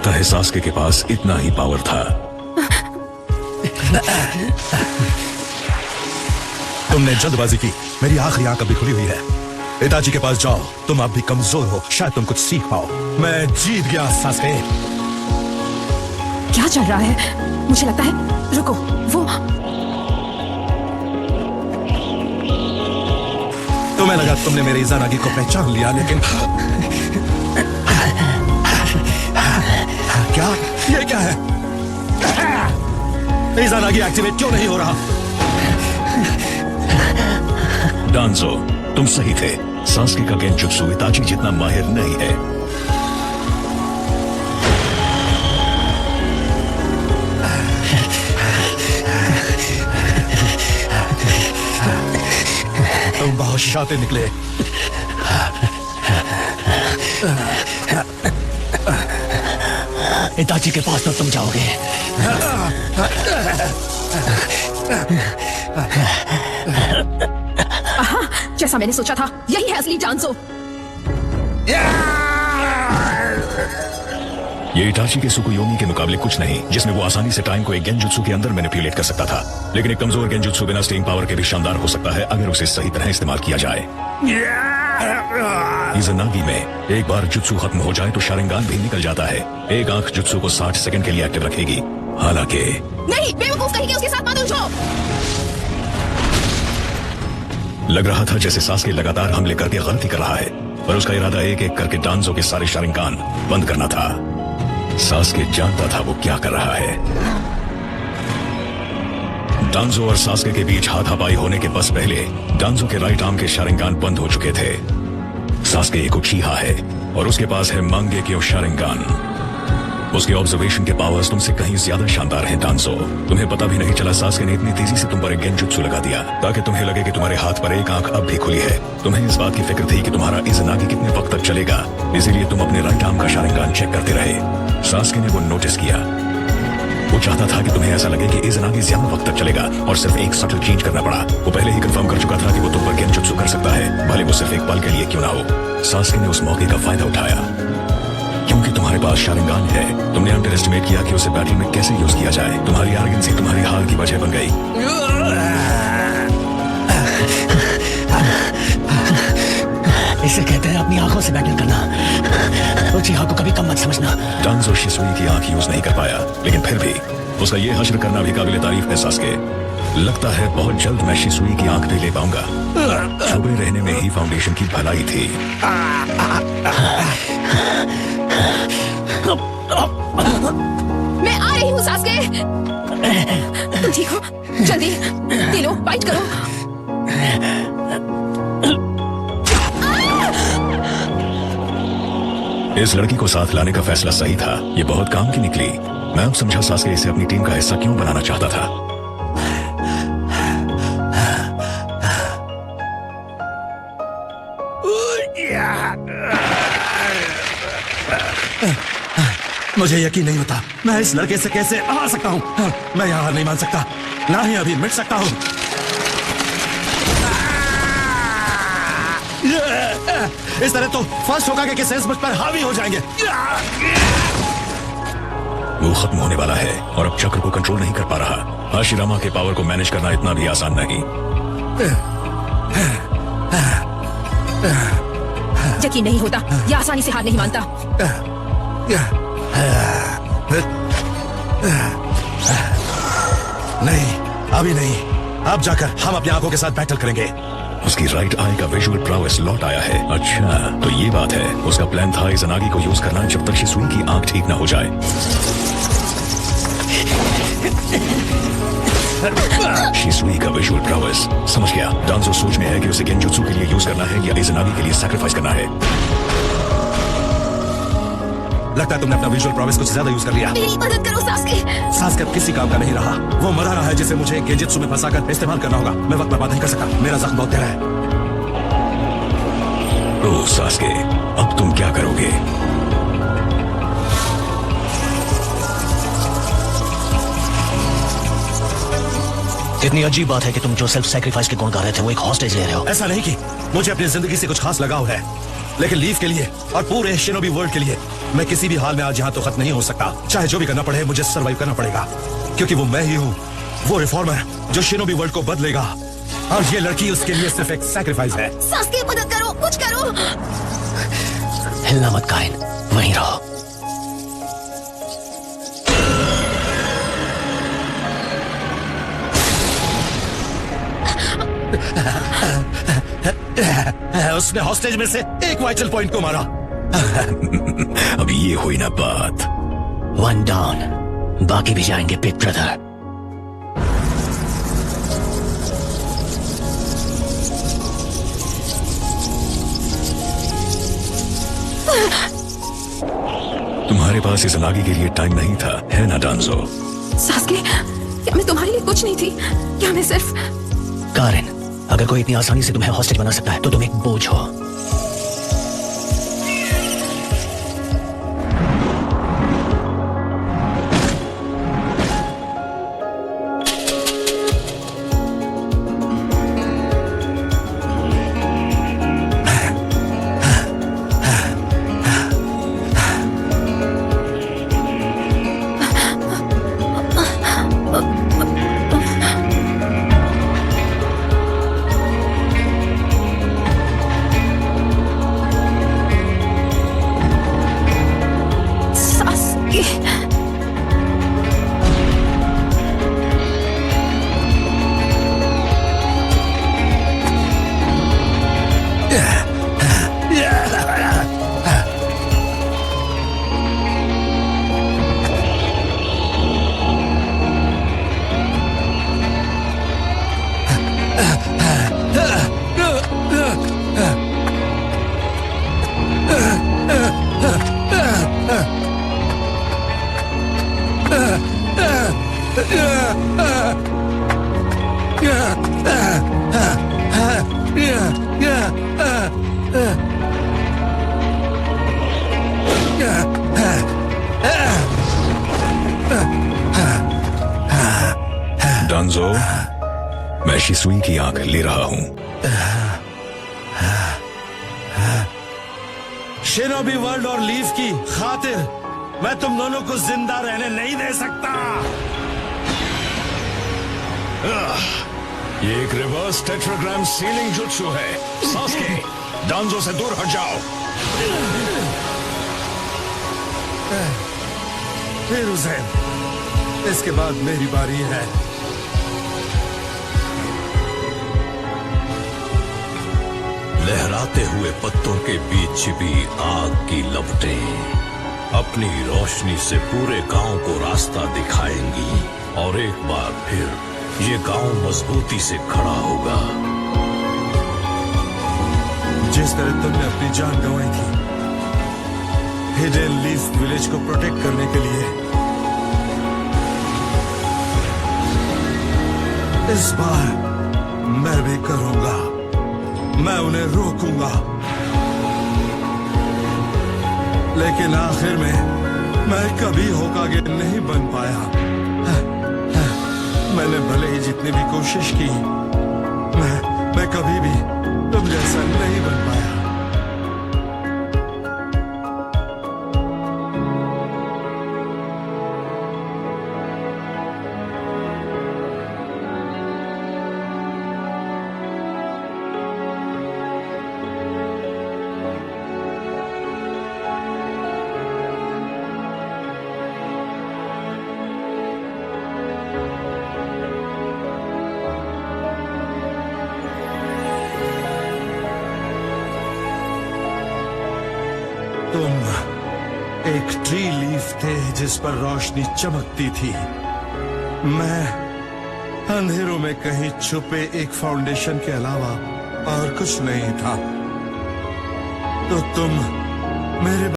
लगता है सास्के के पास इतना ही पावर था। तुमने जल्दबाजी की, मेरी आखिरी आंख अभी खुली हुई है। इताची के पास जाओ, तुम अब भी कमजोर हो, शायद तुम कुछ सीख पाओ। मैं जीत गया सास्के। क्या चल रहा है? मुझे लगता है, रुको, वो तुम्हें लगा तुमने मेरे इज़ानागी को पहचान लिया, लेकिन क्या? ये क्या है? इज़ानागी एक्टिवेट क्यों नहीं हो रहा? डांजो, तुम सही थे। सास्के का गेंजुत्सु इताची जितना माहिर नहीं है। तुम बहुत शातिर निकले। इताची के पास तो तुम जाओगे। जैसा मैंने सोचा था, यही है असली डांजो। ये इताची के सुकुयोमी के मुकाबले कुछ नहीं, जिसमें वो आसानी से टाइम को एक गेंजुत्सु के अंदर मैनिपुलेट कर सकता था। लेकिन एक कमजोर गेंजुत्सु बिना स्टेइंग पावर के भी शानदार हो सकता है, अगर उसे सही तरह इस्तेमाल किया जाए। इज़ानागी में एक बार जुत्सु खत्म हो जाए तो शारिंगान भी निकल जाता है। एक आंख जुत्सु को 60 सेकंड के लिए एक्टिव रखेगी। हालांकि नहीं, बेवकूफ कहीं के उसके साथ मत उलझो। लग रहा था जैसे सास्के लगातार हमले करके गलती कर रहा है, पर उसका इरादा एक एक करके डांजो के सारे शारिंगान बंद करना था। सास्के जानता था वो क्या कर रहा है। डांजो और सास्के के बीच हाथापाई होने के बस पहले डांजो के राइट आर्म के शारिंगान बंद हो चुके थे। सास्के एक उचीहा है और उसके पास है मांगेक्यो शारिंगान। उसके ऑब्जर्वेशन के पावर्स तुमसे कहीं ज्यादा शानदार हैं डांजो। तुम्हें पता भी नहीं चला सास्के ने इतनी तेजी से तुम पर एक गेंजुत्सु लगा दिया ताकि तुम्हें लगे कि तुम्हारे हाथ पर एक आंख अब भी खुली है। तुम्हें इस बात की फिक्र थी कि तुम्हारा इज़ानागी कितने वक्त तक चलेगा, इसीलिए तुम अपने राइट आर्म का शारिंगान चेक करते रहे। सास्के ने वो नोटिस किया। वो चाहता था कि तुम्हें ऐसा लगे कि इज़ानागी ज्यादा वक्त तक चलेगा, और सिर्फ एक सटल चेंज करना पड़ा। वो पहले ही कंफर्म कर चुका था कि वो तुम पर गेंजुत्सु कर सकता है, भले वो सिर्फ एक पल के लिए क्यों ना हो। सास्के ने उस मौके का फायदा उठाया। क्योंकि तुम्हारे पास शारिंगान है, तुमने अंडर एस्टिमेट किया कि उसे बैटल में कैसे यूज किया जाए। तुम्हारी आर्गेंसी तुम्हारी हार की वजह बन गई। इसे कहते हैं अपनी आंखों से बैटल करना। उचिहा को कभी कम मत समझना। डांजो शिसुई की आंख यूज नहीं कर पाया, लेकिन फिर भी उसका ये हश्र करना भी काबिल तारीफ है सास्के। लगता है बहुत जल्द मैं शिसुई की आंख भी ले पाऊंगा। छुपे रहने में ही फाउंडेशन की भलाई थी। मैं आ रही हूँ सास्के। तुम ठीक हो? जल्दी पी लो, फाइट करो। इस लड़की को साथ लाने का फैसला सही था। ये बहुत काम की निकली। मैं अब समझा सास्के इसे अपनी टीम का हिस्सा क्यों बनाना चाहता था। मुझे यकीन नहीं होता मैं इस लड़के से कैसे हार सकता हूँ। मैं यहाँ हार नहीं मान सकता, ना ही अभी मिट सकता हूँ। इस तरह तो फर्स्ट होगा कि सेंस मुझ पर हावी हो जाएंगे। वो खत्म होने वाला है और अब चक्र को कंट्रोल नहीं कर पा रहा। हाशिरामा के पावर को मैनेज करना इतना भी आसान नहीं। यकीन नहीं होता, ये आसानी से हार नहीं मानता। नहीं, अभी नहीं। अब जाकर हम अपनी आंखों के साथ बैटल करेंगे। उसकी राइट आई का विजुअल प्राउस लौट आया है। अच्छा, तो ये बात है। उसका प्लान था इज़ानागी को यूज करना जब तक शिसुई की आंख ठीक ना हो जाए। शिसुई का विजुअल प्राउस समझ गया। डांजो सोच में है कि उसे गेंजुत्सु के लिए यूज करना है या इज़ानागी के लिए सैक्रिफाइस करना है। लगता है तुमने अपना विजुअल प्रॉविस कुछ ज्यादा यूज कर लिया। मेरी मदद करो सास्के। सास्के अब किसी काम का नहीं रहा। वो मरा रहा है जिसे मुझे गेंजुत्सु में फंसाकर इस्तेमाल करना होगा। मैं वक्त बर्बाद नहीं कर सकता। मेरा जख्म बहुत गहरा है। ओह सास्के, अब तुम क्या करोगे? कितनी अजीब बात है कि तुम जो सेल्फ सैक्रिफाइस के गुण गा रहे थे वो एक हॉस्टेज ले रहे हो। ऐसा नहीं कि मुझे अपनी जिंदगी से कुछ खास लगाव है, लेकिन लीफ के लिए और पूरे शिनोबी वर्ल्ड के लिए मैं किसी भी हाल में आज यहाँ तो खत्म नहीं हो सकता। चाहे जो भी करना पड़े, मुझे सरवाइव करना पड़ेगा, क्योंकि वो मैं ही हूँ, वो रिफॉर्मर जो शिनोबी वर्ल्ड को बदलेगा। और ये लड़की उसके लिए सिर्फ एक सैक्रिफाइस है। सास्के, मदद करो, कुछ करो। हिलना मत कारिन, वहीं रहो। उसने हॉस्टेज में से एक वाइटल पॉइंट को मारा। अब ये हुई ना बात। 1 डाउन, बाकी भी जाएंगे बिग ब्रदर। तुम्हारे पास इस नागी के लिए टाइम नहीं था, है ना डांजो? सास्के, क्या मैं तुम्हारे लिए कुछ नहीं थी? क्या मैं सिर्फ... कारिन, अगर कोई इतनी आसानी से तुम्हें हॉस्टेज बना सकता है तो तुम एक बोझ हो। डांजो, मैं शिसुई की आंख ले रहा हूं। शिनोबी वर्ल्ड और लीफ की खातिर मैं तुम दोनों को जिंदा रहने नहीं दे सकता। ये एक रिवर्स टेट्राग्राम सीलिंग जुत्सु है। सास्के, डांजो से दूर हट जाओ। फिर हुसैन, इसके बाद मेरी बारी है। लहराते हुए पत्तों के बीच छिपी आग की लपटें अपनी रोशनी से पूरे गांव को रास्ता दिखाएंगी और एक बार फिर ये गांव मजबूती से खड़ा होगा। जिस तरह तुमने अपनी जान गंवाई थी हिडन लीफ विलेज को प्रोटेक्ट करने के लिए, इस बार मैं भी करूंगा। मैं उन्हें रोकूंगा, लेकिन आखिर में मैं कभी होकागे नहीं बन पाया। मैंने भले ही जितनी भी कोशिश की, मैं कभी भी तुम जैसा नहीं बन पाया। तुम एक ट्री लीफ थे जिस पर रोशनी चमकती थी। मैं अंधेरों में कहीं छुपे एक फाउंडेशन के अलावा और कुछ नहीं था। तो तुम मेरे